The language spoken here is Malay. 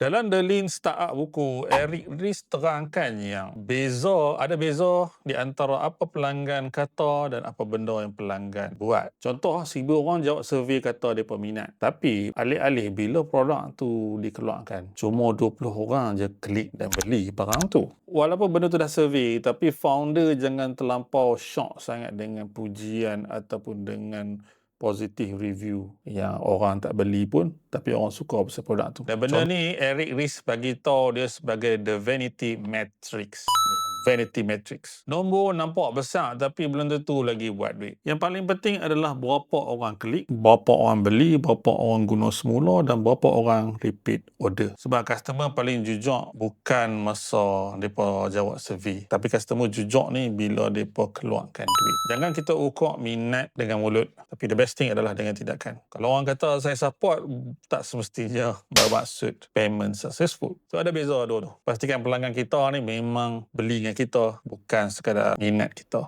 Dalam The Lean Startup buku, Eric Ries terangkan yang ada beza di antara apa pelanggan kata dan apa benda yang pelanggan buat. Contoh, 1,000 orang jawab survey kata mereka minat. Tapi alih-alih bila produk tu dikeluarkan, cuma 20 orang je klik dan beli barang tu. Walaupun benda tu dah survey, tapi founder jangan terlampau shock sangat dengan pujian ataupun dengan positive review yang orang tak beli pun tapi orang suka pasal produk tu. Dan benda ni Eric Ries bagi tahu dia sebagai the vanity matrix. Vanity matrix. Nombor nampak besar tapi belum tentu lagi buat duit. Yang paling penting adalah berapa orang klik, berapa orang beli, berapa orang guna semula dan berapa orang repeat order. Sebab customer paling jujur bukan masa mereka jawab survey. Tapi customer jujur ni bila mereka keluarkan duit. Jangan kita ukur minat dengan mulut. Tapi the best thing adalah dengan tindakan. Kalau orang kata saya support, tak semestinya bermaksud payment successful. So ada beza dua tu. Pastikan pelanggan kita ni memang beli dengan kita, bukan sekadar minat kita.